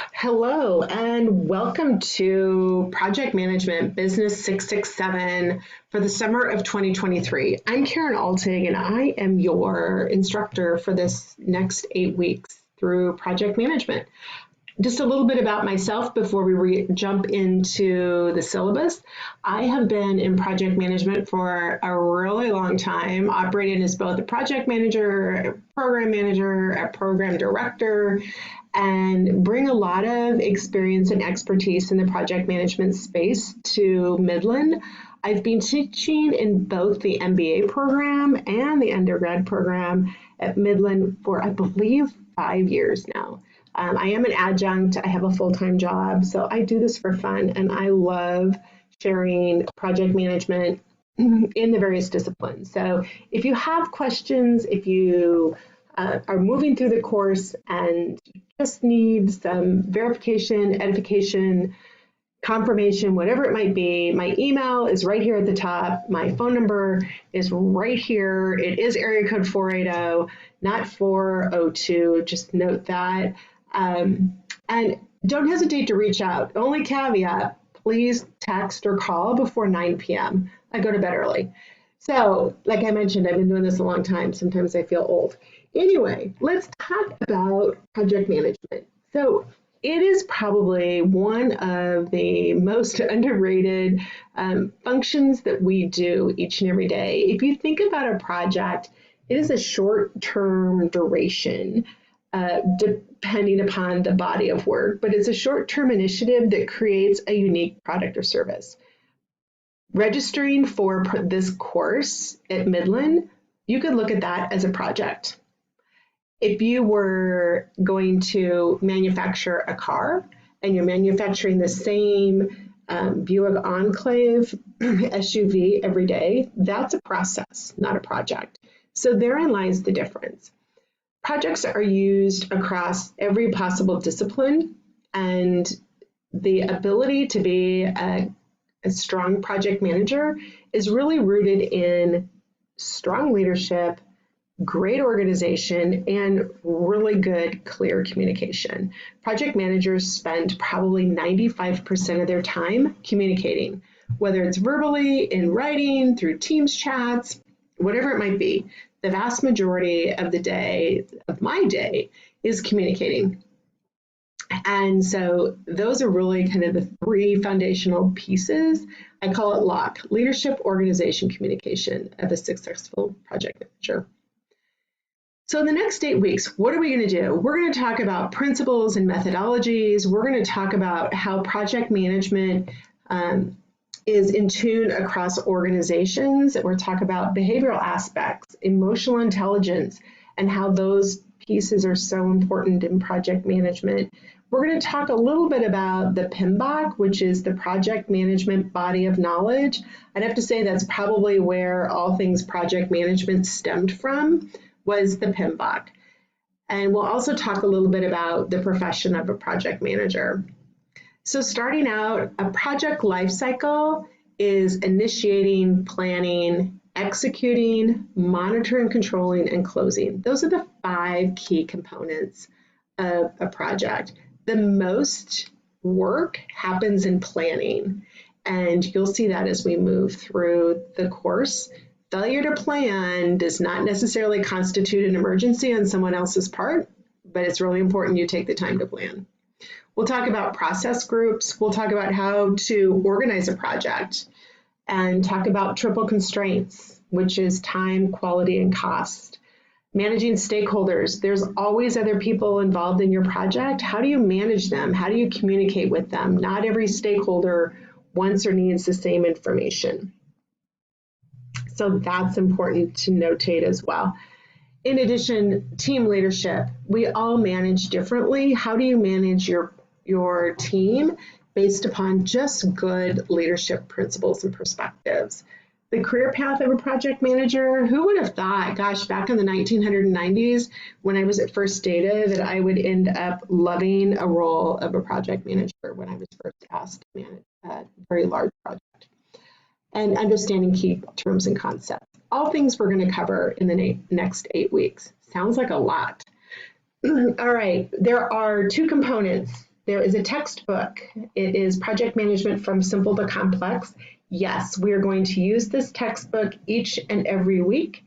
Hello, and welcome to Project Management Business 667 for the summer of 2023. I'm Karen Altig, and I am your instructor for this next 8 weeks through project management. Just a little bit about myself before we jump into the syllabus. I have been in project management for a really long time, operating as both a project manager, a program manager, a program director, and bring a lot of experience and expertise in the project management space to Midland. I've been teaching in both the MBA program and the undergrad program at Midland for, I believe, 5 years now. I am an adjunct. I have a full-time job, so I do this for fun, and I love sharing project management in the various disciplines. So if you have questions, if you are moving through the course and just need some verification, edification, confirmation, whatever it might be, my email is right here at the top. My phone number is right here. It is area code 480, not 402. Just note that. And don't hesitate to reach out. Only caveat, please text or call before 9 p.m. I go to bed early. So, like I mentioned, I've been doing this a long time. Sometimes I feel old. Anyway, let's talk about project management. So, it is probably one of the most underrated functions that we do each and every day. If you think about a project, it is a short-term duration, depending upon the body of work, but it's a short-term initiative that creates a unique product or service. Registering for this course at Midland, you could look at that as a project. If you were going to manufacture a car and you're manufacturing the same Buick Enclave SUV every day, that's a process, not a project. So therein lies the difference. Projects are used across every possible discipline, and the ability to be a strong project manager is really rooted in strong leadership, great organization, and really good, clear communication. Project managers spend probably 95% of their time communicating, whether it's verbally, in writing, through Teams chats, whatever it might be. The vast majority of the day, of my day, is communicating. And so those are really kind of the three foundational pieces. I call it LOC, leadership, organization, communication, of a successful project manager. So in the next 8 weeks, what are we going to do? We're going to talk about principles and methodologies. We're going to talk about how project management is in tune across organizations. We're talk about behavioral aspects, emotional intelligence, and how those pieces are so important in project management. We're going to talk a little bit about the PMBOK, which is the project management body of knowledge. I'd have to say that's probably where all things project management stemmed from, was the PMBOK. And we'll also talk a little bit about the profession of a project manager. So starting out, a project lifecycle is initiating, planning, executing, monitoring, controlling, and closing. Those are the 5 key components of a project. The most work happens in planning, and you'll see that as we move through the course. Failure to plan does not necessarily constitute an emergency on someone else's part, but it's really important you take the time to plan. We'll talk about process groups. We'll talk about how to organize a project and talk about triple constraints, which is time, quality, and cost. Managing stakeholders. There's always other people involved in your project. How do you manage them? How do you communicate with them? Not every stakeholder wants or needs the same information. So that's important to notate as well. In addition, team leadership. We all manage differently. How do you manage your team based upon just good leadership principles and perspectives? The career path of a project manager, who would have thought, gosh, back in the 1990s, when I was at First Data, that I would end up loving a role of a project manager when I was first asked to manage a very large project, and understanding key terms and concepts. All things we're going to cover in the next 8 weeks. Sounds like a lot. All right, there are 2 components There is a textbook. It is Project Management from Simple to Complex. Yes, we are going to use this textbook each and every week,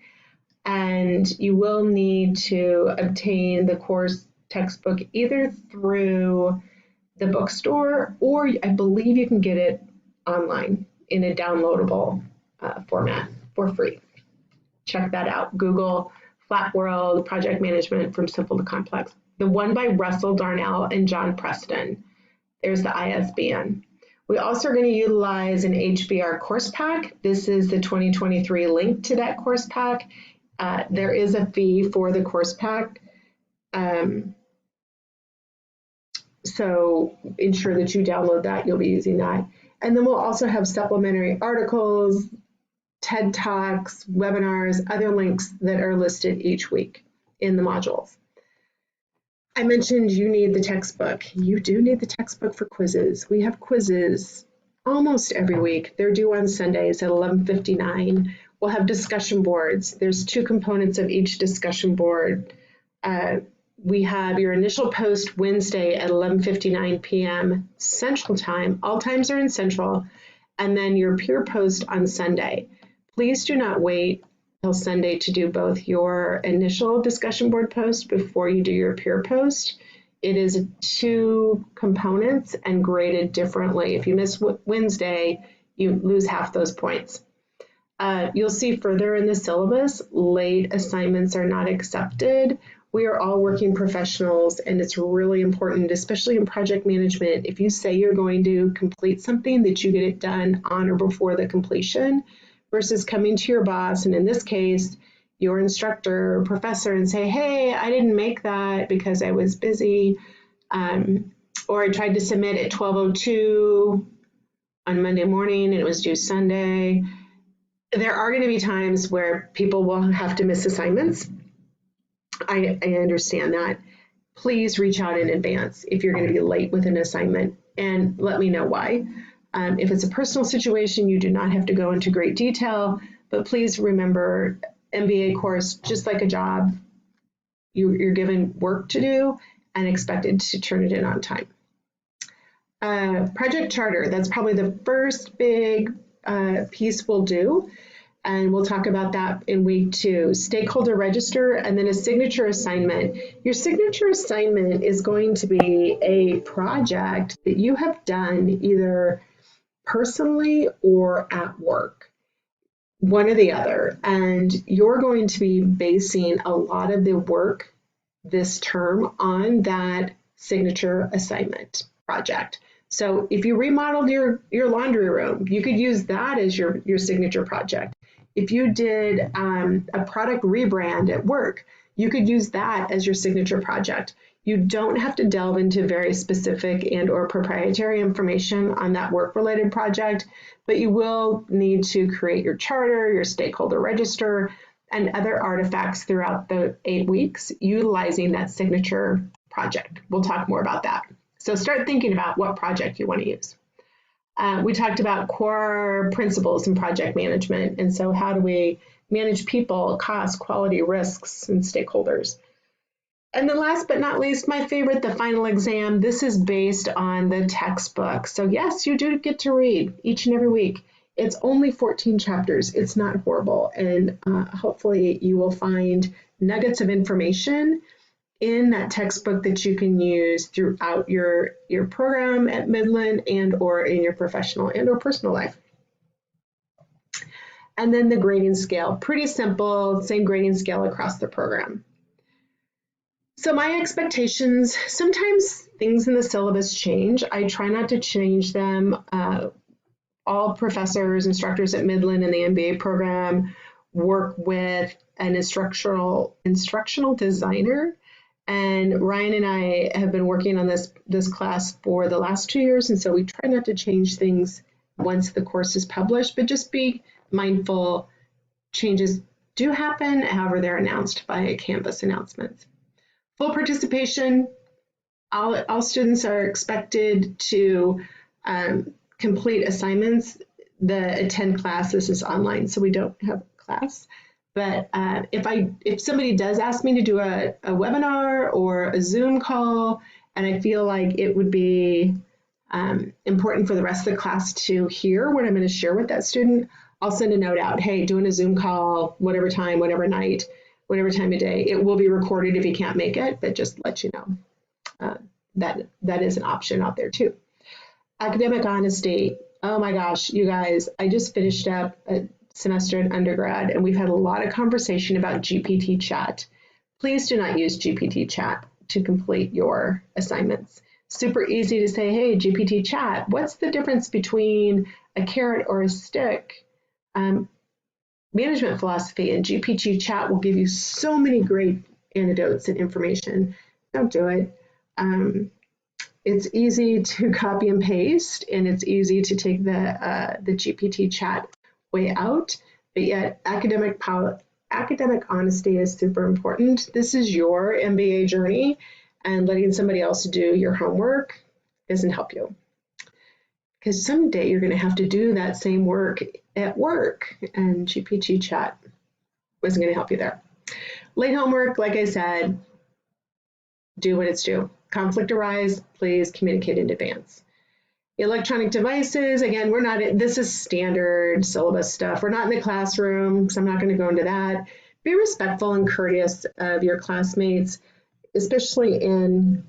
and you will need to obtain the course textbook either through the bookstore, or I believe you can get it online in a downloadable format for free. Check that out. Google Flat World Project Management from Simple to Complex. The one by Russell Darnell and John Preston. There's the ISBN. We also are going to utilize an HBR course pack. This is the 2023 link to that course pack. There is a fee for the course pack. So ensure that you download that. You'll be using that. And then we'll also have supplementary articles, TED Talks, webinars, other links that are listed each week in the modules. I mentioned you need the textbook. You do need the textbook for quizzes. We have quizzes almost every week. They're due on Sundays at 11:59. We'll have discussion boards. There's 2 components of each discussion board. We have your initial post Wednesday at 11:59 p.m. Central Time. All times are in Central. And then your peer post on Sunday. Please do not wait till Sunday to do both your initial discussion board post before you do your peer post. It is 2 components and graded differently. If you miss Wednesday, you lose half those points. You'll see further in the syllabus, late assignments are not accepted. We are all working professionals, and it's really important, especially in project management, if you say you're going to complete something, that you get it done on or before the completion, versus coming to your boss, and in this case, your instructor or professor, and say, hey, I didn't make that because I was busy, or I tried to submit at 12:02 on Monday morning and it was due Sunday. There are going to be times where people will have to miss assignments. I understand that. Please reach out in advance if you're going to be late with an assignment and let me know why. If it's a personal situation, you do not have to go into great detail, but please remember, MBA course, just like a job, you're given work to do and expected to turn it in on time. Project charter, that's probably the first big piece we'll do. And we'll talk about that in week 2. Stakeholder register, and then a signature assignment. Your signature assignment is going to be a project that you have done either personally or at work, one or the other. And you're going to be basing a lot of the work this term on that signature assignment project. So if you remodeled your laundry room, you could use that as your signature project. If you did a product rebrand at work, you could use that as your signature project. You don't have to delve into very specific and or proprietary information on that work-related project, but you will need to create your charter, your stakeholder register, and other artifacts throughout the 8 weeks utilizing that signature project. We'll talk more about that. So start thinking about what project you want to use. We talked about core principles in project management. And so how do we manage people, cost, quality, risks, and stakeholders? And then last but not least, my favorite, the final exam. This is based on the textbook. So yes, you do get to read each and every week. It's only 14 chapters. It's not horrible. And hopefully you will find nuggets of information in that textbook that you can use throughout your program at Midland and or in your professional and or personal life. And then the grading scale, pretty simple, same grading scale across the program. So my expectations, sometimes things in the syllabus change. I try not to change them. All professors, instructors at Midland and the MBA program work with an instructional designer. And Ryan and I have been working on this class for the last 2 years, and so we try not to change things once the course is published, but just be mindful changes do happen, however they're announced via Canvas announcements. Full participation, all students are expected to complete assignments. The attend class, this is online, so we don't have a class. But if somebody does ask me to do a webinar or a Zoom call And I feel like it would be important for the rest of the class to hear what I'm going to share with that student. I'll send a note out, hey, doing a Zoom call, whatever time, whatever night, whatever time of day. It will be recorded if you can't make it, but just let you know that is an option out there too. Academic honesty. Oh my gosh, you guys, I just finished up a semester in undergrad and we've had a lot of conversation about GPT chat. Please do not use GPT chat to complete your assignments. Super easy to say, hey, GPT chat, what's the difference between a carrot or a stick? Management philosophy, and GPT chat will give you so many great anecdotes and information. Don't do it. It's easy to copy and paste, and it's easy to take the GPT chat way out, but yet academic honesty is super important. This is your MBA journey, and letting somebody else do your homework doesn't help you. Because someday you're going to have to do that same work at work, and GPT chat wasn't going to help you there. Late homework, like I said, do what it's due. Conflict arise, please communicate in advance. Electronic devices, again, this is standard syllabus stuff. We're not in the classroom, so I'm not going to go into that. Be respectful and courteous of your classmates, especially in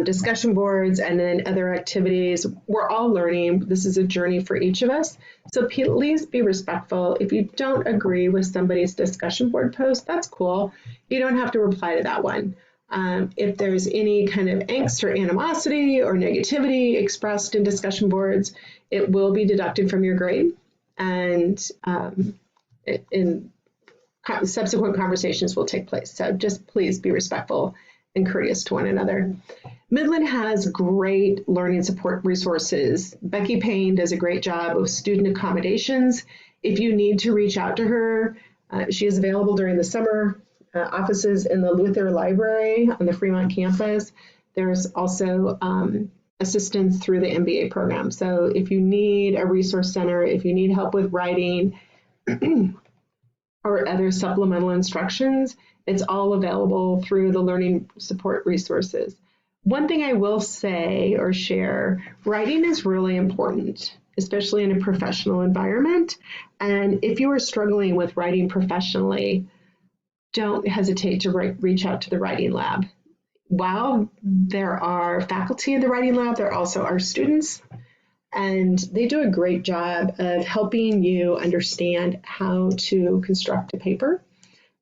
discussion boards and then other activities. We're all learning. This is a journey for each of us. So please be respectful. If you don't agree with somebody's discussion board post, that's cool. You don't have to reply to that one. If there's any kind of angst or animosity or negativity expressed in discussion boards, it will be deducted from your grade. And in subsequent conversations will take place. So just please be respectful and courteous to one another. Midland has great learning support resources. Becky Payne does a great job of student accommodations. If you need to reach out to her, she is available during the summer. Offices in the Luther Library on the Fremont campus. There's also assistance through the MBA program. So if you need a resource center, if you need help with writing or other supplemental instructions, it's all available through the learning support resources. One thing I will say or share, writing is really important, especially in a professional environment. And if you are struggling with writing professionally, don't hesitate to reach out to the writing lab. While there are faculty in the writing lab, there also are students, and they do a great job of helping you understand how to construct a paper.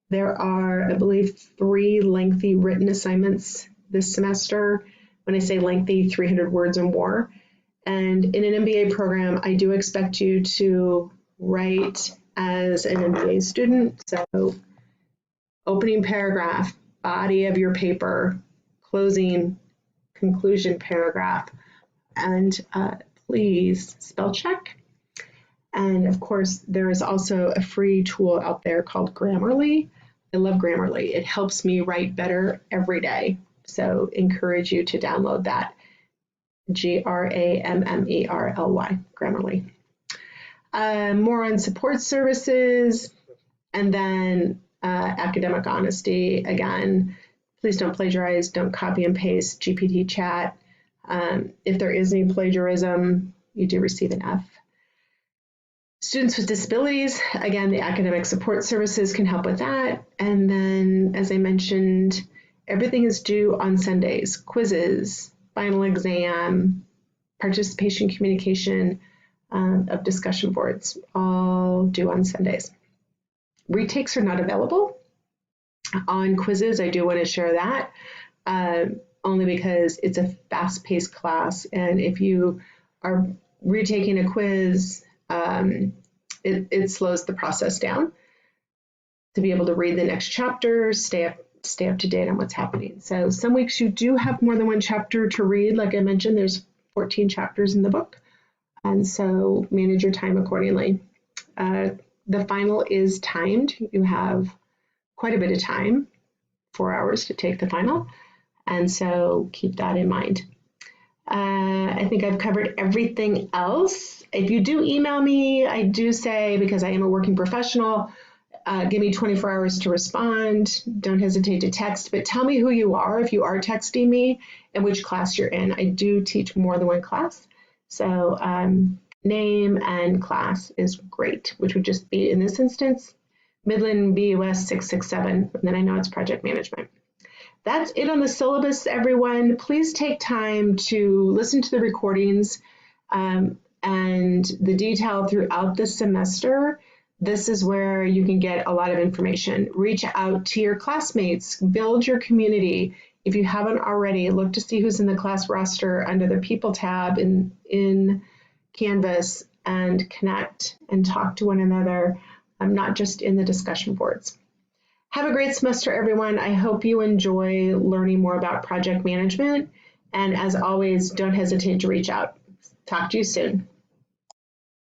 There are, I believe, 3 lengthy written assignments this semester. When I say lengthy, 300 words or more. And in an MBA program, I do expect you to write as an MBA student. So opening paragraph, body of your paper, closing, conclusion paragraph, and please spell check. And of course, there is also a free tool out there called Grammarly. I love Grammarly. It helps me write better every day. So encourage you to download that. Grammerly, Grammarly. More on support services, and then academic honesty. Again, please don't plagiarize, don't copy and paste GPT chat. If there is any plagiarism, you do receive an F. Students with disabilities, again, the academic support services can help with that. And then, as I mentioned, everything is due on Sundays. Quizzes, final exam, participation communication of discussion boards, all due on Sundays. Retakes are not available on quizzes. I do want to share that only because it's a fast-paced class, and if you are retaking a quiz, it slows the process down to be able to read the next chapter, stay up to date on what's happening. So some weeks you do have more than one chapter to read. Like I mentioned, there's 14 chapters in the book, and so manage your time accordingly. The final is timed. You have quite a bit of time, 4 hours to take the final, and so keep that in mind. I think I've covered everything else. If you do email me, I do say, because I am a working professional, Give me 24 hours to respond. Don't hesitate to text, but tell me who you are if you are texting me and which class you're in. I do teach more than one class. So name and class is great, which would just be, in this instance, Midland BUS 667, and then I know it's project management. That's it on the syllabus, everyone. Please take time to listen to the recordings and the detail throughout the semester. This is where you can get a lot of information. Reach out to your classmates, build your community. If you haven't already, look to see who's in the class roster under the People tab in Canvas and connect and talk to one another, not just in the discussion boards. Have a great semester, everyone. I hope you enjoy learning more about project management. And as always, don't hesitate to reach out. Talk to you soon.